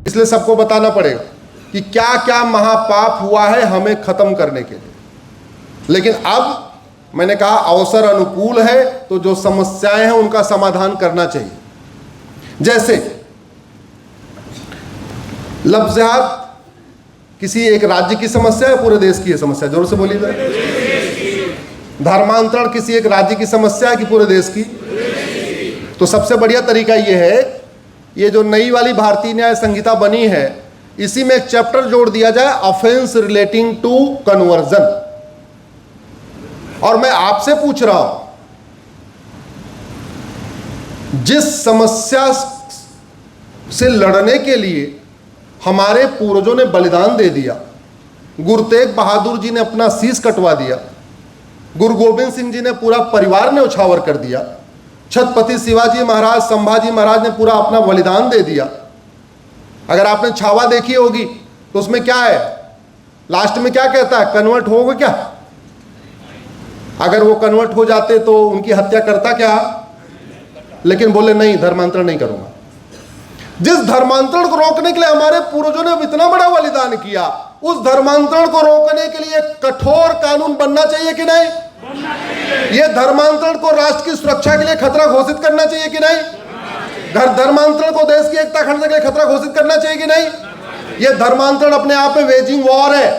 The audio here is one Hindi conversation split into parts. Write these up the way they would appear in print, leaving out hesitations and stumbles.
इसलिए सबको बताना पड़ेगा कि क्या क्या महापाप हुआ है हमें खत्म करने के लिए। लेकिन अब मैंने कहा अवसर अनुकूल है तो जो समस्याएं हैं उनका समाधान करना चाहिए। जैसे लफ्ज़ जिहाद किसी एक राज्य की समस्या है, पूरे देश की है समस्या? जोर से बोलिएगा। धर्मांतरण किसी एक राज्य की समस्या है कि पूरे देश की? तो सबसे बढ़िया तरीका यह है, ये जो नई वाली भारतीय न्याय संहिता बनी है इसी में एक चैप्टर जोड़ दिया जाए, ऑफेंस रिलेटिंग टू कन्वर्जन। और मैं आपसे पूछ रहा हूं, जिस समस्या से लड़ने के लिए हमारे पूर्वजों ने बलिदान दे दिया, गुरु तेग बहादुर जी ने अपना शीश कटवा दिया, गुरु गोविंद सिंह जी ने पूरा परिवार ने उछावर कर दिया, छत्रपति शिवाजी महाराज, संभाजी महाराज ने पूरा अपना बलिदान दे दिया। अगर आपने छावा देखी होगी तो उसमें क्या है, लास्ट में क्या कहता है, कन्वर्ट होगा क्या? अगर वो कन्वर्ट हो जाते तो उनकी हत्या करता क्या? लेकिन बोले नहीं, धर्मांतरण नहीं करूंगा। जिस धर्मांतरण को रोकने के लिए हमारे पूर्वजों ने इतना बड़ा बलिदान किया, उस धर्मांतरण को रोकने के लिए कठोर कानून बनना चाहिए कि नहीं? ये धर्मांतरण को राष्ट्र की सुरक्षा के लिए खतरा घोषित करना चाहिए कि नहीं? धर्मांतरण को देश की एकता अखंडता के लिए खतरा घोषित करना चाहिए कि नहीं? ये धर्मांतरण अपने आप में वेजिंग वॉर है।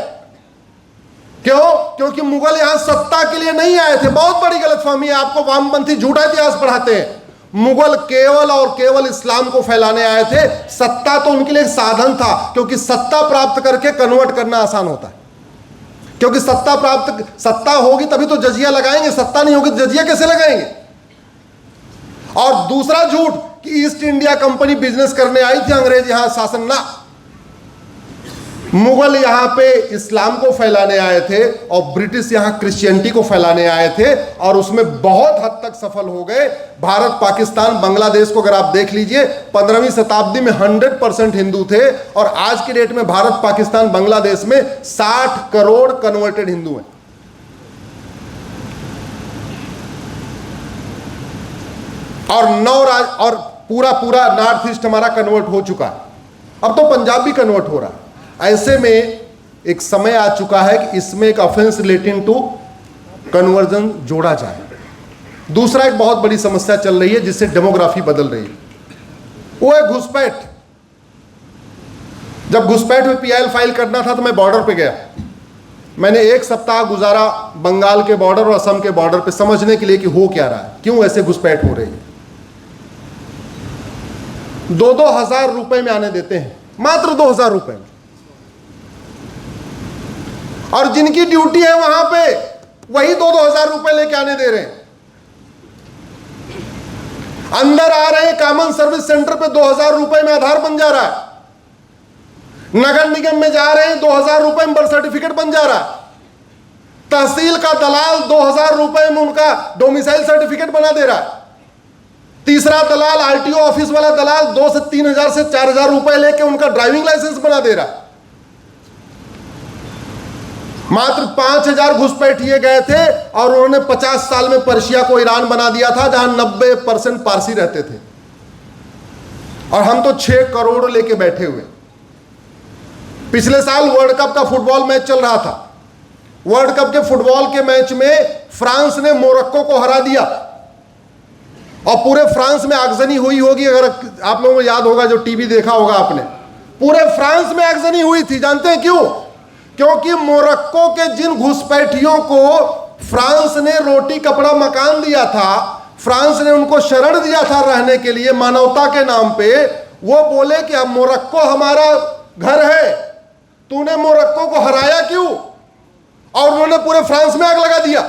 क्यों? क्योंकि मुगल यहां सत्ता के लिए नहीं आए थे। बहुत बड़ी गलतफहमी है, आपको वामपंथी झूठा इतिहास पढ़ाते हैं। मुगल केवल और केवल इस्लाम को फैलाने आए थे। सत्ता तो उनके लिए एक साधन था, क्योंकि सत्ता प्राप्त करके कन्वर्ट करना आसान होता है। क्योंकि सत्ता होगी तभी तो जजिया लगाएंगे, सत्ता नहीं होगी तो जजिया कैसे लगाएंगे? और दूसरा झूठ कि ईस्ट इंडिया कंपनी बिजनेस करने आई थी, अंग्रेज यहां शासन ना। मुगल यहां पे इस्लाम को फैलाने आए थे और ब्रिटिश यहां क्रिश्चियनिटी को फैलाने आए थे, और उसमें बहुत हद तक सफल हो गए। भारत, पाकिस्तान, बांग्लादेश को अगर आप देख लीजिए, 15वीं शताब्दी में 100% हिंदू थे, और आज की डेट में भारत, पाकिस्तान, बांग्लादेश में 60 करोड़ कन्वर्टेड हिंदू हैं। और पूरा नॉर्थ ईस्ट हमारा कन्वर्ट हो चुका है। अब तो पंजाब भी कन्वर्ट हो रहा है। ऐसे में एक समय आ चुका है कि इसमें एक ऑफेंस रिलेटिंग टू कन्वर्जन जोड़ा जाए। दूसरा एक बहुत बड़ी समस्या चल रही है जिससे डेमोग्राफी बदल रही है, वो है घुसपैठ। जब घुसपैठ में पीआईएल फाइल करना था तो मैं बॉर्डर पे गया। मैंने एक सप्ताह गुजारा बंगाल के बॉर्डर और असम के बॉर्डर पे, समझने के लिए कि हो क्या रहा है, क्यों ऐसे घुसपैठ हो रही है। 2-2 हजार रुपए में आने देते हैं, मात्र 2 हजार रुपए में। और जिनकी ड्यूटी है वहां पे वही 2-2 हजार रुपए लेके आने दे रहे हैं। अंदर आ रहे हैं, कॉमन सर्विस सेंटर पे 2 हजार रुपए में आधार बन जा रहा है। नगर निगम में जा रहे हैं, 2 हजार रुपए में बर्थ सर्टिफिकेट बन जा रहा है। तहसील का दलाल 2 हजार रुपए में उनका डोमिसाइल सर्टिफिकेट बना दे रहा है। तीसरा दलाल, आरटीओ ऑफिस वाला दलाल 2 से 3 हजार से 4 हजार रुपए लेके उनका ड्राइविंग लाइसेंस बना दे रहा है। मात्र 5000 घुसपैठिए गए थे और उन्होंने 50 साल में पर्शिया को ईरान बना दिया था, जहां 90% पारसी रहते थे, और हम तो 6 करोड़ लेके बैठे हुए। पिछले साल वर्ल्ड कप का फुटबॉल मैच चल रहा था। वर्ल्ड कप के फुटबॉल के मैच में फ्रांस ने मोरक्को को हरा दिया, और पूरे फ्रांस में आगजनी हुई होगी। अगर आप लोगों को याद होगा, जो टीवी देखा होगा आपने, पूरे फ्रांस में आगजनी हुई थी। जानते हैं क्यों? क्योंकि मोरक्को के जिन घुसपैठियों को फ्रांस ने रोटी कपड़ा मकान दिया था, फ्रांस ने उनको शरण दिया था रहने के लिए मानवता के नाम पे, वो बोले कि अब मोरक्को हमारा घर है, तूने मोरक्को को हराया क्यों? और उन्होंने पूरे फ्रांस में आग लगा दिया।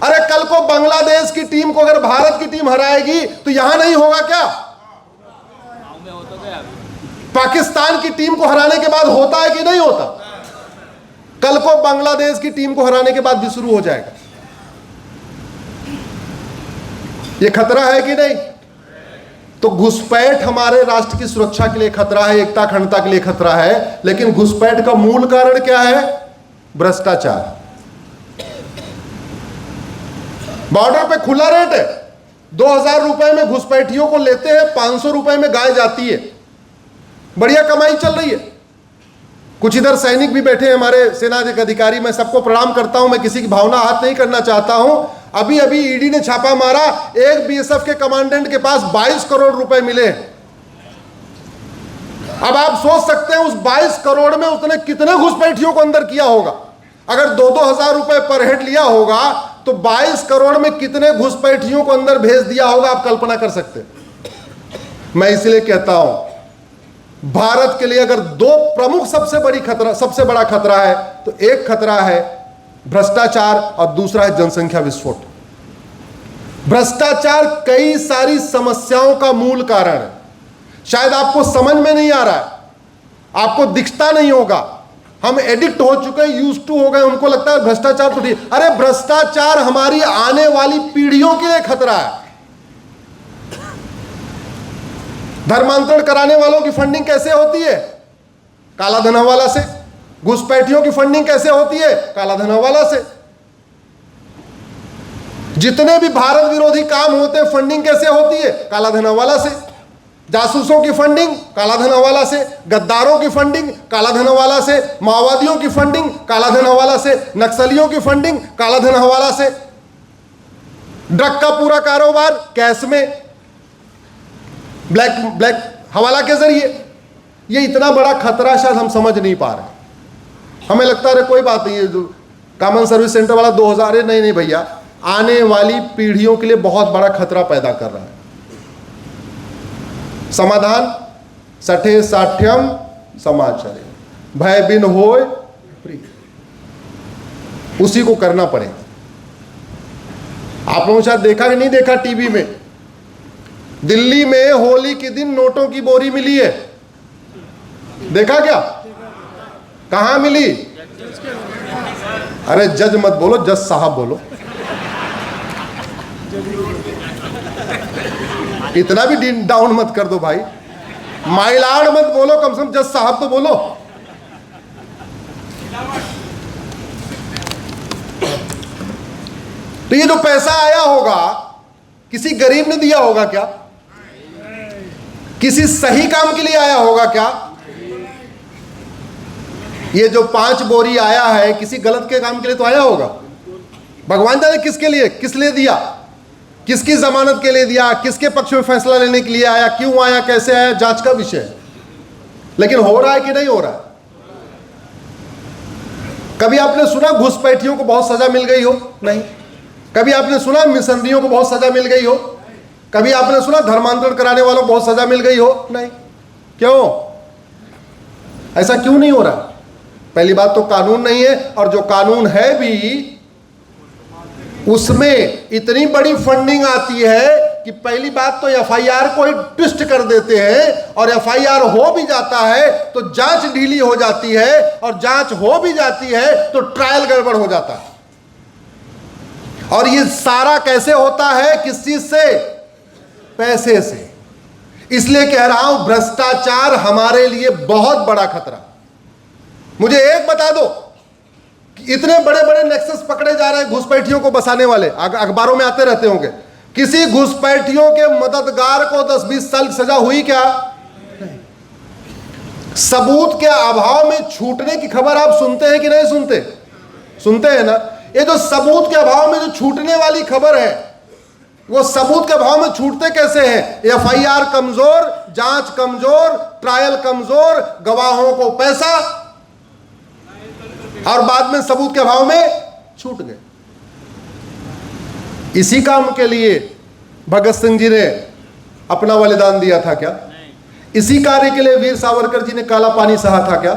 अरे कल को बांग्लादेश की टीम को अगर भारत की टीम हराएगी तो यहां नहीं होगा क्या? पाकिस्तान की टीम को हराने के बाद होता है कि नहीं होता? कल को बांग्लादेश की टीम को हराने के बाद भी शुरू हो जाएगा। यह खतरा है कि नहीं? तो घुसपैठ हमारे राष्ट्र की सुरक्षा के लिए खतरा है, एकता अखंडता के लिए खतरा है। लेकिन घुसपैठ का मूल कारण क्या है? भ्रष्टाचार। बॉर्डर पे खुला रेट है, 2000 रुपए में घुसपैठियों को लेते हैं, 500 रुपए में गाय जाती है। बढ़िया कमाई चल रही है। कुछ इधर सैनिक भी बैठे हैं हमारे सेना के अधिकारी, मैं सबको प्रणाम करता हूं, मैं किसी की भावना हाथ नहीं करना चाहता हूं। अभी अभी ईडी ने छापा मारा, एक बीएसएफ के कमांडेंट के पास 22 करोड़ रुपए मिले। अब आप सोच सकते हैं उस 22 करोड़ में उसने कितने घुसपैठियों को अंदर किया होगा। अगर 2-2 हजार रुपए पर हेड लिया होगा तो 22 करोड़ में कितने घुसपैठियों को अंदर भेज दिया होगा, आप कल्पना कर सकते हैं। मैं इसलिए कहता हूं भारत के लिए अगर दो प्रमुख सबसे बड़ा खतरा है तो एक खतरा है भ्रष्टाचार और दूसरा है जनसंख्या विस्फोट। भ्रष्टाचार कई सारी समस्याओं का मूल कारण है। शायद आपको समझ में नहीं आ रहा है, आपको दिखता नहीं होगा। हम एडिक्ट हो चुके हैं, यूज टू हो गए, उनको लगता है भ्रष्टाचार तो ठीक। अरे भ्रष्टाचार हमारी आने वाली पीढ़ियों के लिए खतरा है। धर्मांतरण कराने वालों की फंडिंग कैसे होती है? काला धन हवाला से। घुसपैठियों की फंडिंग कैसे होती है? काला धन हवाला से। जितने भी भारत विरोधी काम होते हैं फंडिंग कैसे होती है? काला धन हवाला से। जासूसों की फंडिंग काला धन हवाला से, गद्दारों की फंडिंग काला धन हवाला से, माओवादियों की फंडिंग काला धन हवाला से, नक्सलियों की फंडिंग काला धन हवाला से। ड्रग का पूरा कारोबार कैश में, ब्लैक हवाला के जरिए। ये इतना बड़ा खतरा शायद हम समझ नहीं पा रहे। हमें लगता है कोई बात नहीं है, जो कॉमन सर्विस सेंटर वाला 2000 है, नहीं भैया, आने वाली पीढ़ियों के लिए बहुत बड़ा खतरा पैदा कर रहा है। समाधान सठे साठ्यम समाचार्य, भय बिन होय प्रिय, उसी को करना पड़ेगा। आप लोगों ने शायद देखा कि नहीं देखा टीवी में, दिल्ली में होली के दिन नोटों की बोरी मिली है। देखा क्या? कहां मिली? अरे जज मत बोलो, जज साहब बोलो। इतना भी डाउन मत कर दो भाई, माइलाड मत बोलो, कम से कम जज साहब तो बोलो। तो ये जो पैसा आया होगा किसी गरीब ने दिया होगा क्या? किसी सही काम के लिए आया होगा क्या? ये जो 5 बोरी आया है किसी गलत के काम के लिए तो आया होगा। भगवान जाने किसके लिए, किस लिए दिया, किसकी जमानत के लिए दिया, किसके पक्ष में फैसला लेने के लिए आया, क्यों आया, कैसे आया, जांच का विषय है। लेकिन हो रहा है कि नहीं हो रहा है? कभी आपने सुना घुसपैठियों को बहुत सजा मिल गई हो? नहीं। कभी आपने सुना मिशनरियों को बहुत सजा मिल गई हो? कभी आपने सुना धर्मांतरण कराने वालों को बहुत सजा मिल गई हो? नहीं। क्यों? ऐसा क्यों नहीं हो रहा? पहली बात तो कानून नहीं है, और जो कानून है भी उसमें इतनी बड़ी फंडिंग आती है कि पहली बात तो एफआईआर को ही ट्विस्ट कर देते हैं, और एफआईआर हो भी जाता है तो जांच ढीली हो जाती है, और जांच हो भी जाती है तो ट्रायल गड़बड़ हो जाता है। और ये सारा कैसे होता है? किस चीज से? पैसे से। इसलिए कह रहा हूं भ्रष्टाचार हमारे लिए बहुत बड़ा खतरा। मुझे एक बता दो, इतने बड़े बड़े नेक्सस पकड़े जा रहे हैं घुसपैठियों को बसाने वाले, अखबारों में आते रहते होंगे। किसी घुसपैठियों के मददगार को 10-20 साल की सजा हुई क्या? सबूत के अभाव में छूटने की खबर आप सुनते हैं कि नहीं सुनते? सुनते हैं ना। ये जो सबूत के अभाव में जो छूटने वाली खबर है, वो सबूत के अभाव में छूटते कैसे हैं? एफआईआर कमजोर, जांच कमजोर, ट्रायल कमजोर, गवाहों को पैसा, और बाद में सबूत के अभाव में छूट गए। इसी काम के लिए भगत सिंह जी ने अपना बलिदान दिया था क्या? इसी कार्य के लिए वीर सावरकर जी ने काला पानी सहा था क्या?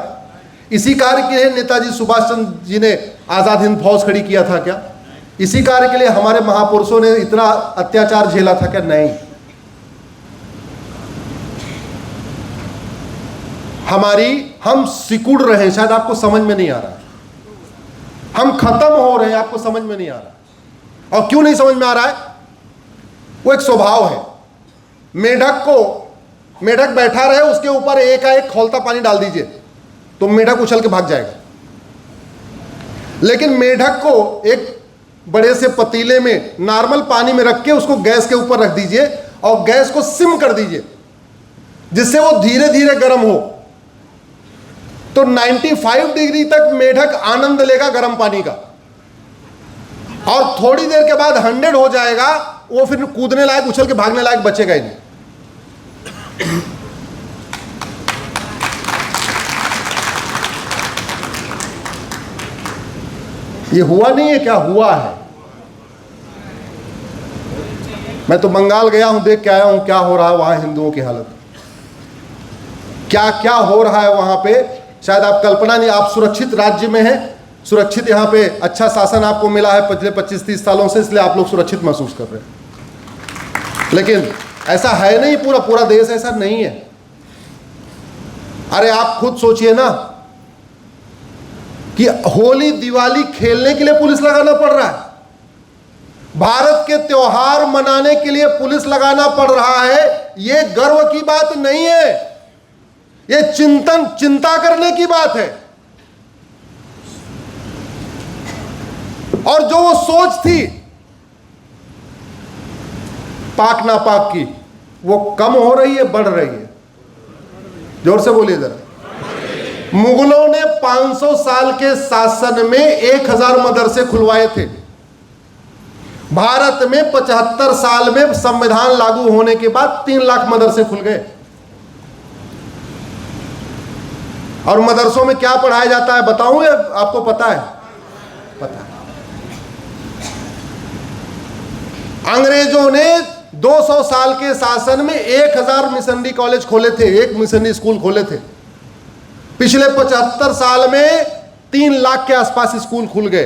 इसी कार्य के लिए नेताजी सुभाष चंद्र जी ने आजाद हिंद फौज खड़ी किया था क्या? इसी कार्य के लिए हमारे महापुरुषों ने इतना अत्याचार झेला था क्या? नहीं। हम सिकुड़ रहे हैं, शायद आपको समझ में नहीं आ रहा। हम खत्म हो रहे हैं, आपको समझ में नहीं आ रहा। और क्यों नहीं समझ में आ रहा है? वो एक स्वभाव है। मेढक बैठा रहे, उसके ऊपर एकाएक खौलता पानी डाल दीजिए तो मेढक उछल के भाग जाएगा। लेकिन मेढक को एक बड़े से पतीले में नॉर्मल पानी में रख के उसको गैस के ऊपर रख दीजिए और गैस को सिम कर दीजिए, जिससे वो धीरे धीरे गर्म हो। तो 95 डिग्री तक मेढक आनंद लेगा गर्म पानी का, और थोड़ी देर के बाद 100 हो जाएगा, वो फिर कूदने लायक, उछल के भागने लायक बचेगा ही नहीं। ये हुआ नहीं है क्या? हुआ है। मैं तो बंगाल गया हूं, देख के आया हूं क्या हो रहा है वहां हिंदुओं की हालत, क्या क्या हो रहा है वहां पे। शायद आप कल्पना नहीं, आप सुरक्षित राज्य में हैं, सुरक्षित यहाँ पे अच्छा शासन आपको मिला है पिछले 25-30 सालों से, इसलिए आप लोग सुरक्षित महसूस कर रहे हैं। लेकिन ऐसा है नहीं, पूरा पूरा देश ऐसा नहीं है। अरे आप खुद सोचिए ना कि होली दिवाली खेलने के लिए पुलिस लगाना पड़ रहा है, भारत के त्योहार मनाने के लिए पुलिस लगाना पड़ रहा है। यह गर्व की बात नहीं है, यह चिंता करने की बात है। और जो वो सोच थी पाक ना पाक की, वो कम हो रही है, बढ़ रही है? जोर से बोलिए जरा। मुगलों ने 500 साल के शासन में 1000 मदरसे खुलवाए थे। भारत में 75 साल में संविधान लागू होने के बाद 3 लाख मदरसे खुल गए। और मदरसों में क्या पढ़ाया जाता है बताऊं, या आपको पता है? पता है। अंग्रेजों ने 200 साल के शासन में 1000 मिशनरी कॉलेज खोले थे, एक मिशनरी स्कूल खोले थे। पिछले 75 साल में 3 लाख के आसपास स्कूल खुल गए।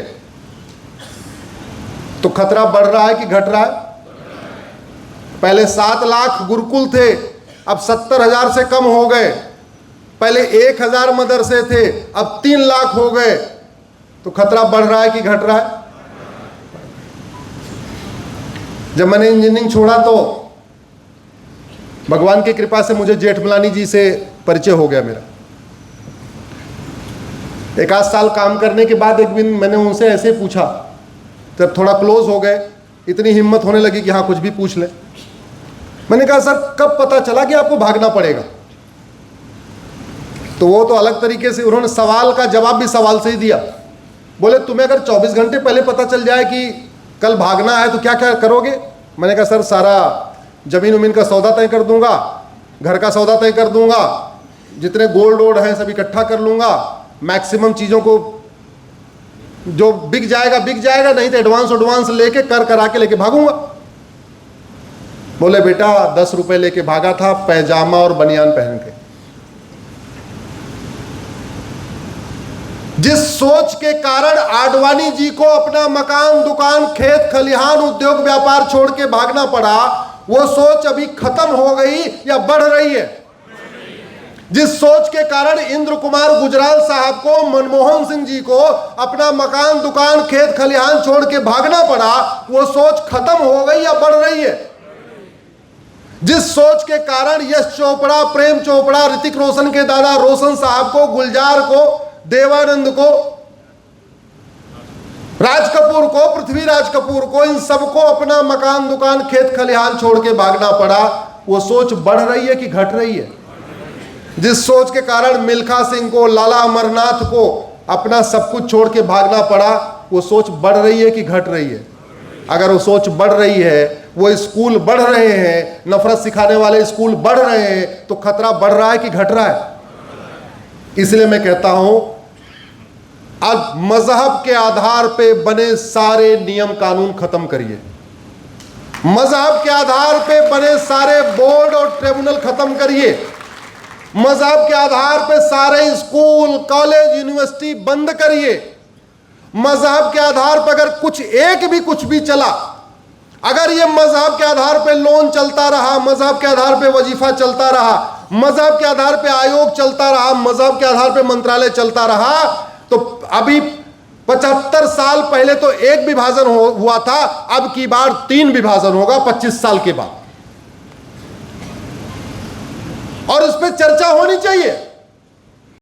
तो खतरा बढ़ रहा है कि घट रहा है? पहले 7 लाख गुरुकुल थे, अब 70,000 से कम हो गए। पहले 1000 मदरसे थे, अब 3 लाख हो गए। तो खतरा बढ़ रहा है कि घट रहा है? जब मैंने इंजीनियरिंग छोड़ा तो भगवान की कृपा से मुझे जेठमलानी जी से परिचय हो गया मेरा। 1 साल काम करने के बाद एक दिन मैंने उनसे ऐसे पूछा, जब थोड़ा क्लोज हो गए, इतनी हिम्मत होने लगी कि हाँ कुछ भी पूछ ले। मैंने कहा सर कब पता चला कि आपको भागना पड़ेगा? तो वो तो अलग तरीके से उन्होंने सवाल का जवाब भी सवाल से ही दिया। बोले तुम्हें अगर 24 घंटे पहले पता चल जाए कि कल भागना है तो क्या क्या करोगे? मैंने कहा सर सारा जमीन उमीन का सौदा तय कर दूंगा, घर का सौदा तय कर दूंगा, जितने गोल्ड वोल्ड हैं सब इकट्ठा कर लूंगा, मैक्सिमम चीज़ों को जो बिक जाएगा, नहीं तो एडवांस लेके करा के लेके भागूंगा। बोले बेटा 10 रुपए लेके भागा था, पैजामा और बनियान पहन के। जिस सोच के कारण आडवाणी जी को अपना मकान, दुकान, खेत खलिहान, उद्योग व्यापार छोड़ के भागना पड़ा, वो सोच अभी खत्म हो गई या बढ़ रही है? जिस सोच के कारण इंद्र कुमार गुजराल साहब को, मनमोहन सिंह जी को अपना मकान, दुकान, खेत खलिहान छोड़ के भागना पड़ा, वो सोच खत्म हो गई या बढ़ रही है? जिस सोच के कारण यश चोपड़ा, प्रेम चोपड़ा, ऋतिक रोशन के दादा रोशन साहब को, गुलजार को, देवानंद को, राज कपूर को, पृथ्वीराज कपूर को, इन सबको अपना मकान, दुकान, खेत खलिहान छोड़ के भागना पड़ा, वो सोच बढ़ रही है कि घट रही है? जिस सोच के कारण मिल्खा सिंह को, लाला अमरनाथ को अपना सब कुछ छोड़ के भागना पड़ा, वो सोच बढ़ रही है कि घट रही है? अगर वो सोच बढ़ रही है, वो स्कूल बढ़ रहे हैं, नफरत सिखाने वाले स्कूल बढ़ रहे हैं, तो खतरा बढ़ रहा है कि घट रहा है? इसलिए मैं कहता हूं अब मजहब के आधार पे बने सारे नियम कानून खत्म करिए। मजहब के आधार पे बने सारे बोर्ड और ट्रिब्यूनल खत्म करिए। मजहब के आधार पे सारे स्कूल, कॉलेज, यूनिवर्सिटी बंद करिए। मजहब के आधार पर अगर कुछ भी चला, अगर ये मजहब के आधार पे लोन चलता रहा, मजहब के आधार पे वजीफा चलता रहा, मजहब के आधार पे आयोग चलता रहा, मजहब के आधार पे मंत्रालय चलता रहा, तो अभी 75 साल पहले तो एक विभाजन हुआ था, अब की बार 3 विभाजन होगा 25 साल के बाद। और उस पर चर्चा होनी चाहिए।